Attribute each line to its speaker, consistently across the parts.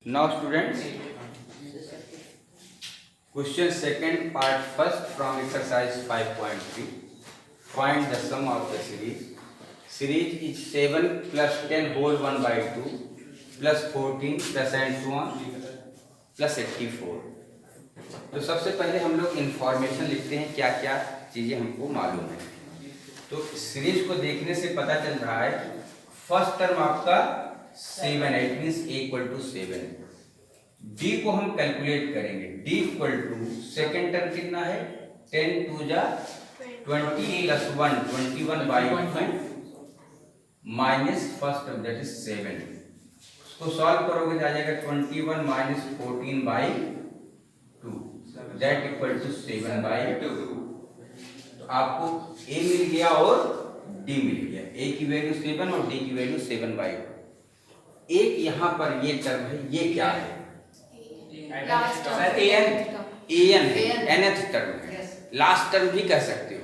Speaker 1: Now students, question second part first from exercise 5.3. Find the sum of the series. Series is 7 plus 10 whole 1 by 2 plus 14 plus and so on plus 84. तो सबसे पहले हम लोग information लिखते हैं क्या क्या चीज़ें हमको मालूम है। तो सीरीज को देखने से पता चल रहा है फर्स्ट टर्म आपका 7 है, it means a equal to 7। D को हम कैलकुलेट करेंगे, d equal to second term कितना है 10 टू जा 20 plus 1 21 by 2 minus first term that is 7। उसको सॉल्व करोगे तो आ जाएगा 21 minus 14 by 2 that equal to 7 by 2। तो आपको ए मिल गया और डी मिल गया, ए की वैल्यू 7 और डी की वैल्यू 7 बाई 2। एक यहाँ पर ये टर्म है, ये क्या है nth टर्म है, लास्ट टर्म भी कह सकते हो।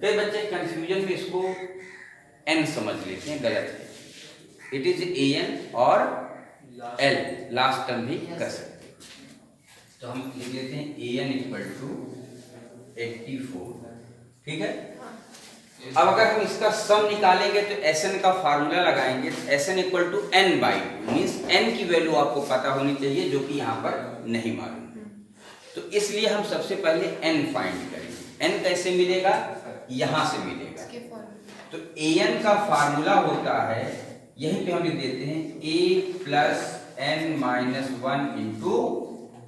Speaker 1: कई बच्चे कंफ्यूजन में इसको n समझ लेते हैं, गलत है। इट इज an और l, लास्ट टर्म भी कह सकते हो। तो हम लिख लेते हैं an इक्वल टू 84, ठीक है। अब अगर हम इसका सम निकालेंगे तो Sn का फार्मूला लगाएंगे, Sn equal to n by 2 means n की वैल्यू आपको पता होनी चाहिए जो कि यहाँ पर नहीं मालूम। तो इसलिए हम सबसे पहले n फाइंड करेंगे। n कैसे मिलेगा, यहाँ से मिलेगा। तो an का फार्मूला होता है, यहीं पे हम लिख देते हैं a plus n minus 1 into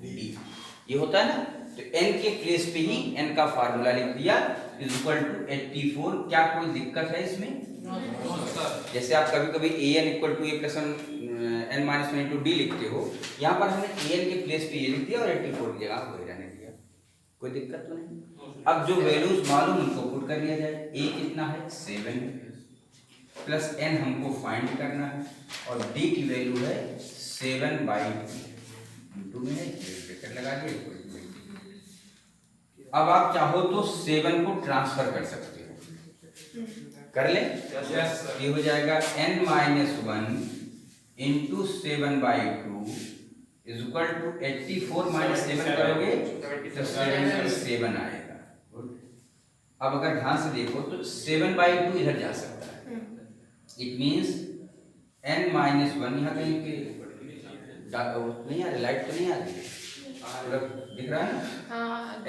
Speaker 1: D, ये होता है ना। तो n के प्लेस पे ही n का फार्मूला लिख दिया इज इक्वल टू 84। क्या कोई दिक्कत है इसमें? जैसे आप कभी कभी an equal to a plus n minus 1 into d लिखते हो, यहाँ पर हमने an के प्लेस पे ये लिख दिया और 84 की जगह वही रहने दिया, कोई दिक्कत तो नहीं। अब जो वैल्यूज मालूम उनको पुट कर लिया जाए। a कितना है 7 प्लस n हमको फाइंड करना है और d की वैल्यू है 7 बाई 2 में है, ब्रैकेट लगा दिया। अब आप चाहो तो 7 को ट्रांसफर कर सकते हो, कर ले। ये हो जाएगा n minus 1 into 7 by 2 is equal to 84 minus 7 करोगे तो 77 आएगा। अब अगर ध्यान से देखो तो 7 बाई 2 इधर जा सकता है, इट मीन्स n माइनस 1 यहाँ कहीं पे नहीं आ रही, लाइट तो नहीं आ रही, दिख रहा है ना।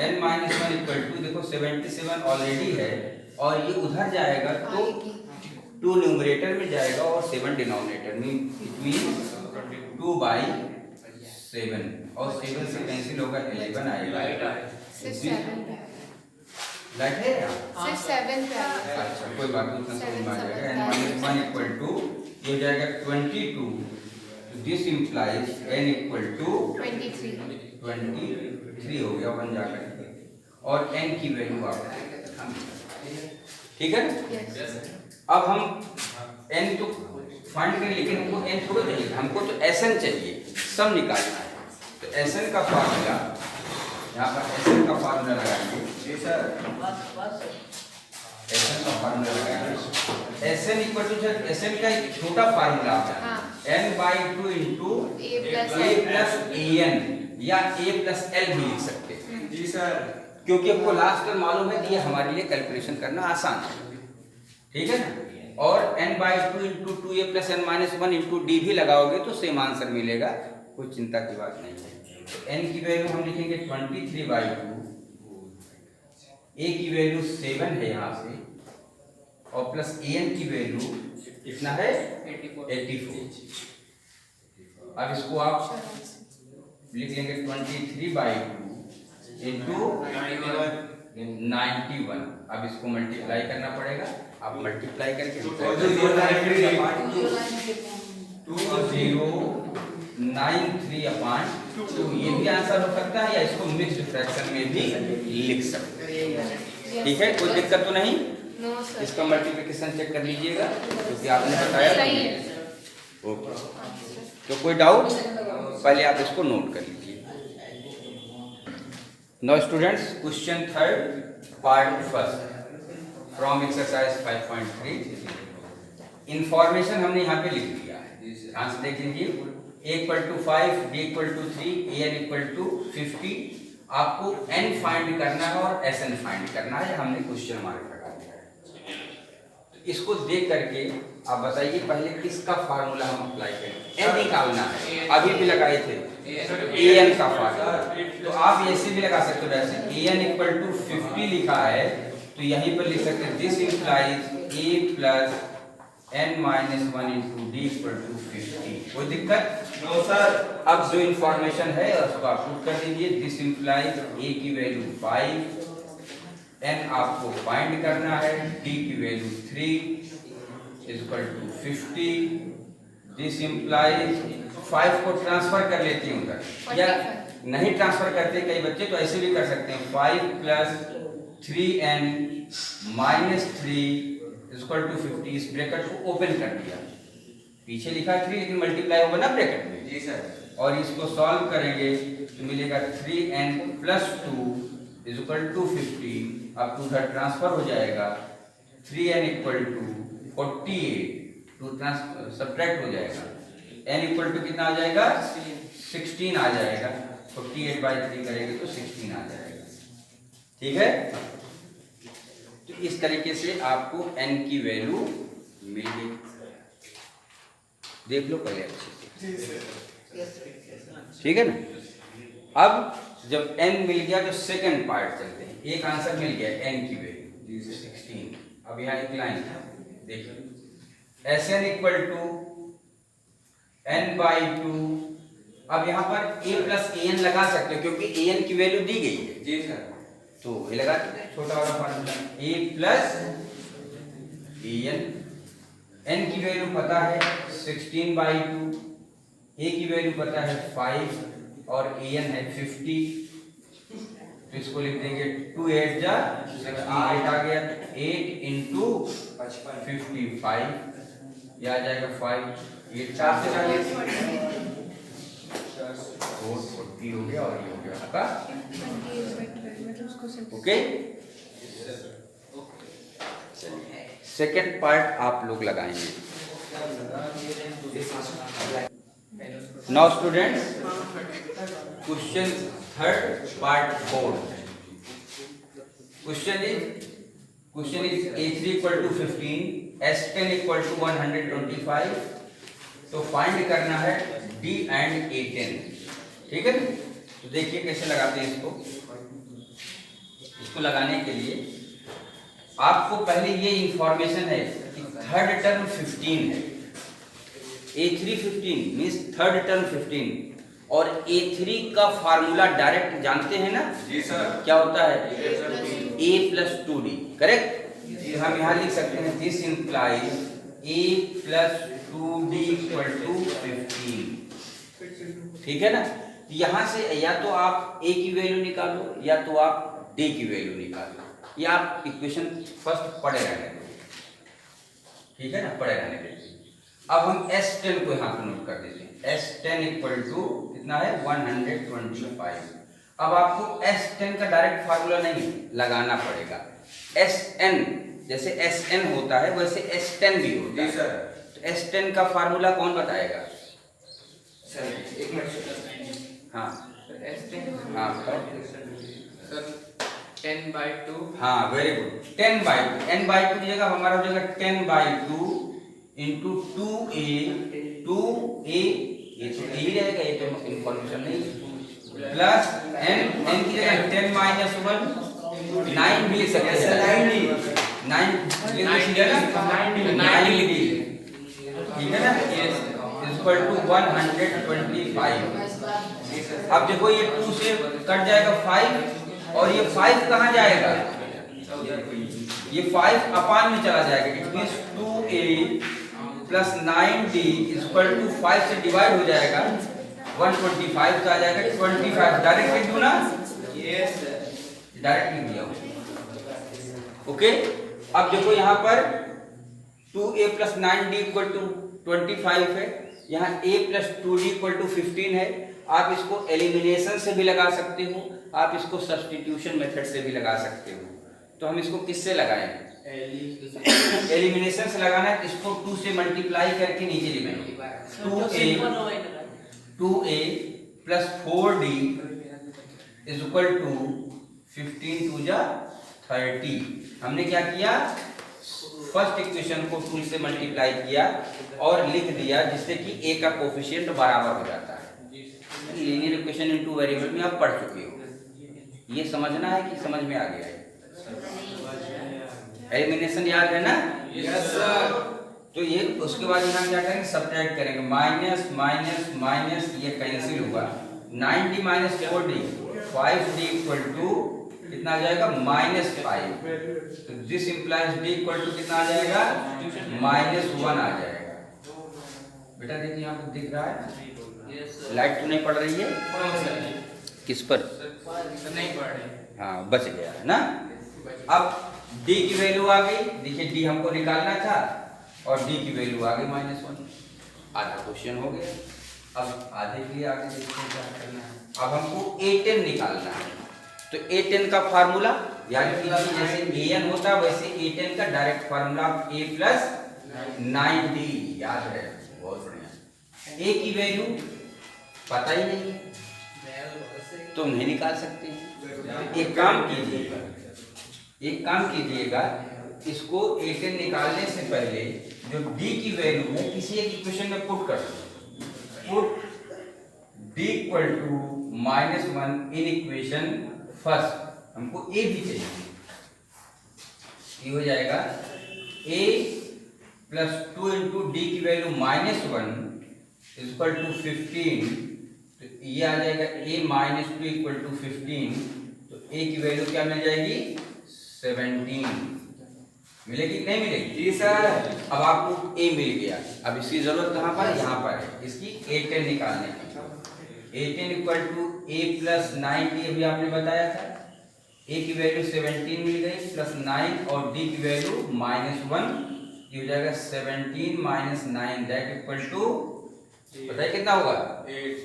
Speaker 1: n माइनस 1 इक्वल टू देखो 77 ऑलरेडी है और ये उधर जाएगा तो 2 न्यूमरेटर में जाएगा और 7 डिनोमिनेटर में, इट मीन्स 2 बाई 7 और 7 से कैंसिल होगा 11 आएगा। लाइट है यहाँ सिर्फ 7 पे आएगा। अच्छा कोई बात नहीं, समझ में आ जाएगा। n माइनस 1 इक्वल टू ये हो जाएगा 22, this implies n equal to 23 हो गया, 1 जाकर और n की वैल्यू आपको, ठीक है। अब हम n तो फाइंड करें लेकिन हमको n थोड़ा चाहिए, हमको तो Sn चाहिए, सम निकालना है। तो Sn का फार्मूला यहाँ पर Sn का फार्मूला लगाएंगे, Sn का फार्मूला लगाएंगे। Sn इक्वल टू Sn का एक छोटा फार्मूला है n by 2 into a plus an या a प्लस l भी लिख सकते हैं। जी सर, क्योंकि आपको लास्ट टर्म मालूम है, ये हमारे लिए कैलकुलेशन करना आसान है, ठीक है ना। और n by 2 into 2a plus n minus 1 into D भी लगाओगे तो सेम आंसर मिलेगा, कोई चिंता की बात नहीं है। तो n की वैल्यू हम लिखेंगे 23 बाई 2, a की वैल्यू 7 है यहाँ से और प्लस an की वैल्यू कितना है 84। अब इसको आप लिख लेंगे 23 बाई 2 इंटू 91। अब इसको मल्टीप्लाई करना पड़ेगा, आप मल्टीप्लाई करके 2093 अपॉन 2, ये भी आंसर हो सकता है या इसको मिक्स्ड फ्रैक्शन में भी लिख सकते हैं, ठीक है। कोई दिक्कत तो नहीं। इसका मल्टीप्लिकेशन चेक कर लीजिएगा क्योंकि आपने बताया। ओके, तो कोई डाउट पहले आप इसको नोट कर लीजिए। Now students, question third part first from exercise 5.3। Information हमने यहाँ पे लिख दिया है, ध्यान से देख लीजिए। Equal to 5, b equal to 3, an equal to 50। आपको n फाइंड करना है और sn फाइंड करना है, हमने क्वेश्चन मार्क लगा दिया है। तो इसको देख करके आप बताइए पहले किसका फार्मूला हम अप्लाई करें। n निकालना है, अभी भी लगाए थे an का फार्मूला, तो आप ऐसे भी लगा सकते हो। वैसे an इक्वल टू 50 लिखा है तो यहीं पर लिख सकते हैं this implies a plus n minus 1 into d equal to 50। कोई दिक्कत?
Speaker 2: No sir.
Speaker 1: अब जो इंफॉर्मेशन है उसको आप पुट कर दीजिए। दिस इंप्लाइज a की वैल्यू 5, n आपको फाइंड करना है, d की वैल्यू 3 is equal to 50। This implies 5 को ट्रांसफर कर लेते हैं उधर, या नहीं ट्रांसफर करते कई बच्चे तो ऐसे भी कर सकते हैं। 5 plus 3n minus 3 equal to 50। इस ब्रैकेट को ओपन कर दिया, पीछे लिखा 3 लेकिन मल्टीप्लाई होगा ना ब्रैकेट में।
Speaker 2: जी सर।
Speaker 1: और इसको सॉल्व करेंगे तो मिलेगा 3n plus 2 is equal to 50। अब टू उधर ट्रांसफर हो जाएगा, 3n equal to 48 to subtract हो जाएगा, n इक्वल टू कितना आ जाएगा 16 आ जाएगा। 48/3 करेंगे तो 16 आ जाएगा। ठीक है, तो इस तरीके से आपको n की वैल्यू मिल गई। देख लो पहले अच्छे से, ठीक है ना। अब जब n मिल गया तो सेकंड पार्ट चलते हैं। एक आंसर मिल गया n की वैल्यू 16। अब यहाँ एक लाइन देखिए, Sn इक्वल टू n/2। अब यहाँ पर a प्लस an लगा सकते हो क्योंकि an की वैल्यू दी गई है।
Speaker 2: जी सर।
Speaker 1: तो ये लगा देते हैं, छोटा वाला formula a plus an। n की वैल्यू पता है 16/2, a की वैल्यू पता है 5 और an है 50। तो इसको लिख देंगे 2 8 जा 8 आ गया, 8 इंटू 55 ये आ जाएगा 5। ये 4 से 40 40 हो गया और ये हो गया आपका। ओके, सेकेंड पार्ट आप लोग लगाएंगे। Now students, question third part 4। Question is a3 equal to 15, s10 equal to 125। तो फाइंड करना है d एंड a10। ठीक है, तो देखिए कैसे लगाते हैं इसको। इसको लगाने के लिए आपको पहले ये इंफॉर्मेशन है कि थर्ड टर्म 15 है। a3 15 मीन्स थर्ड टर्म 15 और a3 का फार्मूला डायरेक्ट जानते हैं ना।
Speaker 2: जी सर।
Speaker 1: क्या होता है a प्लस 2d, करेक्ट। हम यहाँ लिख सकते हैं this implies a plus 2d equal to 15। ठीक है ना, यहाँ से या तो आप a की वैल्यू निकालो या तो आप d की वैल्यू निकालो, या आप इक्वेशन फर्स्ट पढ़े रहने दो। ठीक है ना, पढ़े रहने दो। अब हम S10 को यहाँ पर नोट कर देते हैं। S10 इक्वल टू कितना है 125। अब आपको S10 का डायरेक्ट फार्मूला नहीं लगाना पड़ेगा। Sn जैसे Sn होता है वैसे S10 भी होता है।
Speaker 2: जी सर।
Speaker 1: तो S10 का फार्मूला कौन बताएगा?
Speaker 2: सर एक मिनट।
Speaker 1: हाँ
Speaker 2: हाँ सर 10/2।
Speaker 1: हाँ वेरी गुड, 10/2। n/2 की जगह हमारा हो जाएगा 10/2 इंटू 2a। ये तो यही रहेगा, ये तो इंफॉर्मेशन नहीं। प्लस n की जगह 10 माइनस 1 9 भी लिख सकते हैं। 9 ठीक है ना, इक्वल टू 125। अब देखो ये 2 से कट जाएगा 5 और ये 5 कहाँ जाएगा? ये 5 अपान में चला जाएगा। It means 2a plus 9d equal to 5 से डिवाइड हो जाएगा 125 का आ जाएगा 25। डायरेक्ट लिख दूं ना? यस डायरेक्ट लिख दिया। ओके, अब देखो यहाँ पर 2a plus 9d equal to 25 है, यहाँ a plus 2d equal to 15 है। आप इसको एलिमिनेशन से भी लगा सकते हो, आप इसको सब्स्टिट्यूशन मेथड से भी लगा सकते हो। तो हम इसको किससे लगाएं? एलिमिनेशन से लगाना है। इसको 2 से मल्टीप्लाई करके नीचे लिखेंगे 2a। 2a plus 4d is equal to 15 2 जा 30। हमने क्या किया, फर्स्ट इक्वेशन को 2 से मल्टीप्लाई किया और लिख दिया, जिससे कि a का कोफिशिएंट बराबर हो जाता है। लीनियर इक्वेशन इनटू वेरिएबल में आप पढ़ चुके हो। ये समझना है कि समझ में आ गया है? एलिमिनेशन याद है ना?
Speaker 2: Yes sir.
Speaker 1: तो ये उसके बाद यहाँ क्या करेंगे, सब्ट्रैक्ट करेंगे, माइनस माइनस माइनस, ये कैंसिल होगा। 90 minus 4d 5d equal to कितना आ जाएगा, -5। तो this implies d equal to कितना आ जाएगा, -1 आ जाएगा। बेटा देखिए यहाँ पर दिख रहा है, लाइट तो नहीं पड़ रही है? किस पर?
Speaker 2: नहीं पढ़ रहे।
Speaker 1: हाँ, बच गया है ना। अब d की वैल्यू आ गई, देखिए d हमको निकालना था और d की वैल्यू आ गई -1। आधा क्वेश्चन हो गया। अब आधे के लिए आगे देखते हैं क्या करना है। अब हमको A10 निकालना है। तो A10 का फार्मूला याद कीजिए, जैसे an होता है वैसे A10 का direct formula a plus 9d, याद है? बहुत बढ़िया। a की वैल्यू पता ही नहीं तो नहीं निकाल सकते हैं। एक काम कीजिएगा, इसको A10 निकालने से पहले जो d की वैल्यू है किसी एक इक्वेशन में पुट कर दो। Put d equal to -1 in equation first. हमको a भी चाहिए। ये हो जाएगा a प्लस 2 इंटू डी की वैल्यू -1 इज इक्वल टू 15। तो ये आ जाएगा a माइनस 2 इक्वल टू 15। तो a की वैल्यू क्या मिल जाएगी, 17। मिलेगी कि नहीं मिलेगी?
Speaker 2: जी सर।
Speaker 1: अब आपको a मिल गया। अब इसकी जरूरत कहाँ पर, यहाँ पर है, इसकी A10 निकालने की। A10 equal to a plus 9d अभी आपने बताया था। a की वैल्यू 17 मिल गई प्लस 9 और d की वैल्यू -1। ये हो जाएगा 17 माइनस 9 दैट इक्वल टू, बताइए कितना होगा?
Speaker 2: 8।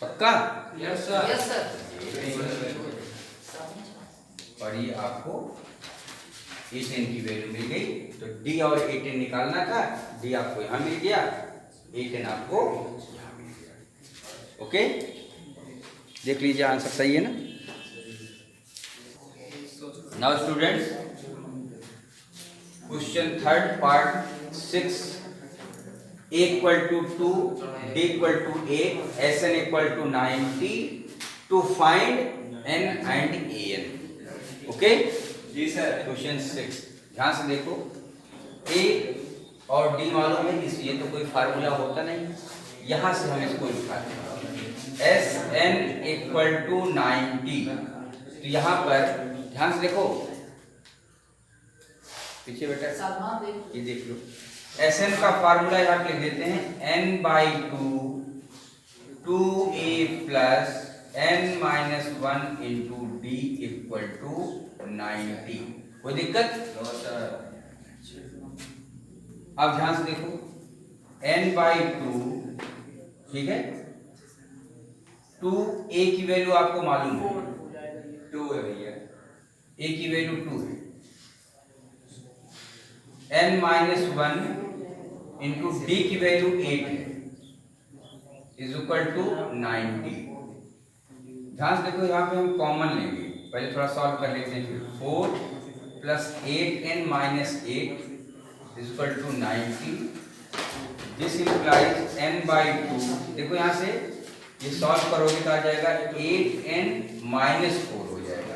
Speaker 1: पक्का?
Speaker 2: Yes sir.
Speaker 3: Yes sir.
Speaker 1: और ये आपको A10 की वैल्यू मिल गई। तो D और A10 निकालना था, D आपको यहाँ मिल गया, A10 आपको यहाँ मिल गया। ओके, देख लीजिए आंसर सही है ना? Now students, question third part 6, a equal to 2, d equal to 8, sn equal to 90 to find n and an। Okay
Speaker 2: जी सर।
Speaker 1: क्वेश्चन 6 ध्यान से देखो। a और d मालूम है, इसलिए तो कोई फार्मूला होता नहीं। यहां से हम इसको लिखाते हैं sn इक्वल टू 90। तो यहां पर ध्यान से देखो, पीछे बेटा ये देख लो। Sn का फार्मूला यहाँ पे लिख देते हैं n/2 2a plus n-1 into d equal to 90। कोई दिक्कत? अब ध्यान से देखो, n/2, ठीक है, 2a की वैल्यू आपको मालूम है,
Speaker 2: 2 है भैया।
Speaker 1: a की वैल्यू 2 है, n-1 इंटू डी की वैल्यू 8 है, इज इक्वल टू 90। ध्यान से देखो, यहाँ पे हम कॉमन लेंगे, पहले थोड़ा सॉल्व कर लेते हैं। फिर 4 plus 8n minus 8 is equal to 90। This implies n/2। देखो यहाँ से ये सॉल्व करोगे तो आ जाएगा 8n माइनस 4 हो जाएगा,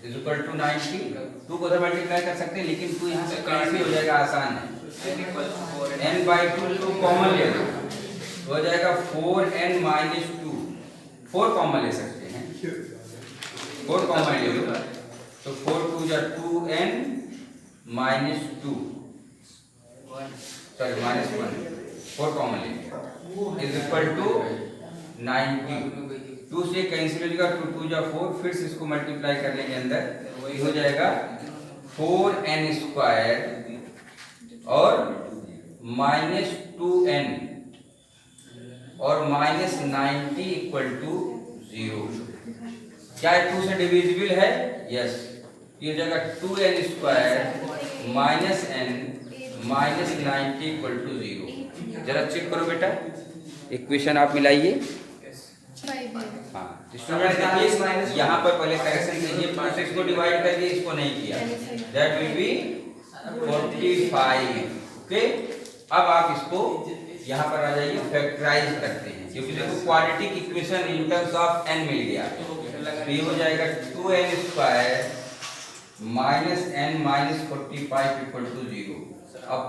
Speaker 1: इज इक्वल टू 90। 2 को उधर मल्टीप्लाई कर सकते हैं, लेकिन 2 यहाँ से कैंसिल हो जाएगा, आसान है। n/2 2 कॉमन ले लो तो हो जाएगा 4n माइनस 2। 4 कॉमन ले सकते हैं, 4 कॉमन ले लो तो 4 2 जा 2n minus 2, sorry minus 1, 4 common लेंगे, इज इक्वल टू 90। 2 से कैंसिल हो जाएगा, 2 2 जा 4, फिर से इसको मल्टीप्लाई कर लेंगे अंदर, वही हो जाएगा 4n स्क्वायर और माइनस 2n और माइनस 90 इक्वल टू 0। क्या 2 से डिविजिबल है? यस। ये हो जाएगा 2n square minus n minus 90 equal to 0। जरा चेक करो बेटा, इक्वेशन आप मिलाइए।
Speaker 4: 5 है।
Speaker 1: हाँ स्टूडेंट देखिए यहाँ पर पहले करेक्शन कीजिए, 6 को डिवाइड कर दिए, इसको नहीं किया, दैट विल बी 45। ओके, अब आप इसको यहाँ पर आ जाइए, फैक्टराइज करते हैं, क्योंकि देखो quadratic equation in terms of n मिल गया, तो ये हो जाएगा 2n square minus n minus 45 equal to 0। अब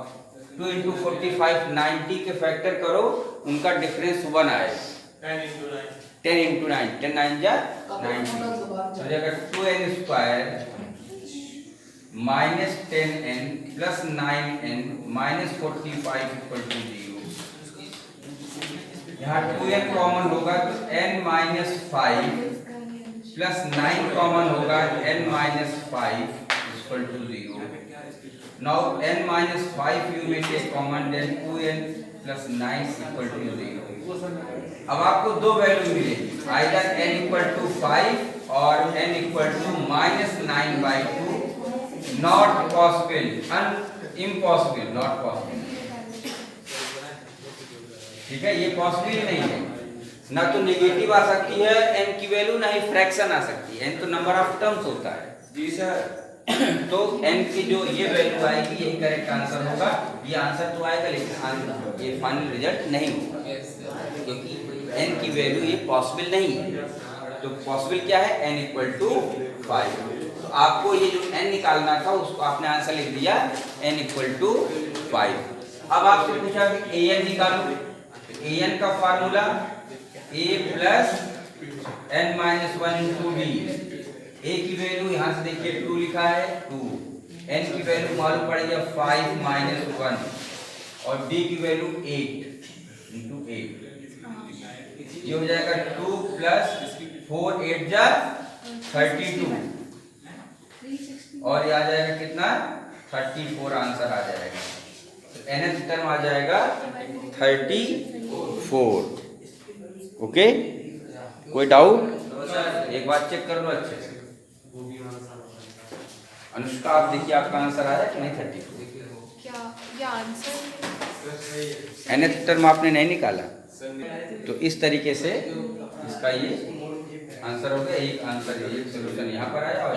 Speaker 1: 2 इंटू 45 90 के फैक्टर करो, उनका डिफरेंस 1 आए, 10 इंटू 9, 10 9 जा 90, हो जाएगा 2n square minus 10n plus 9n minus 45 equal to 0। यहाँ 2n कॉमन होगा तो n माइनस 5 प्लस 9 कॉमन होगा n minus 5 equal to 0। Now n minus 5 you में take common, then 2n plus 9 equal to 0। अब आपको दो वैल्यू मिलेगी, either n equal to 5 और n equal to minus 9/2। Not possible, impossible, not possible. ठीक है, ये पॉसिबल नहीं है, ना तो नेगेटिव आ सकती है n की वैल्यू, ना ही फ्रैक्शन आ सकती है, n तो नंबर ऑफ टर्म्स होता है।
Speaker 2: जी सर।
Speaker 1: तो n की जो ये वैल्यू आएगी यही करेक्ट आंसर होगा। ये आंसर तो आएगा लेकिन ये फाइनल रिजल्ट नहीं होगा, क्योंकि n की वैल्यू ये पॉसिबल नहीं है। तो पॉसिबल क्या है, n इक्वल टू 5। तो आपको ये जो n निकालना था उसको आपने आंसर लिख दिया n इक्वल टू 5। अब आपसे पूछा कि an निकालो, an का formula a plus n minus 1 into b। a की वैल्यू यहाँ से देखिए 2 लिखा है, 2। n की वैल्यू मालूम पड़ गया 5 माइनस 1, और d की वैल्यू 8 इंटू 8। ये हो जाएगा 2 प्लस 4 8 जा 32, और ये आ जाएगा कितना 34 आंसर आ जाएगा। तो nth टर्म आ जाएगा 34। ओके, कोई डाउट? एक बार चेक कर लो अच्छे से। अनुष्का आप देखिए आपका आंसर आया कि नहीं 34?
Speaker 4: क्या ये आंसर?
Speaker 1: nth टर्म आपने नहीं निकाला, तो इस तरीके से इसका ये आंसर हो गया। एक आंसर, एक सोल्यूशन यहाँ पर आया और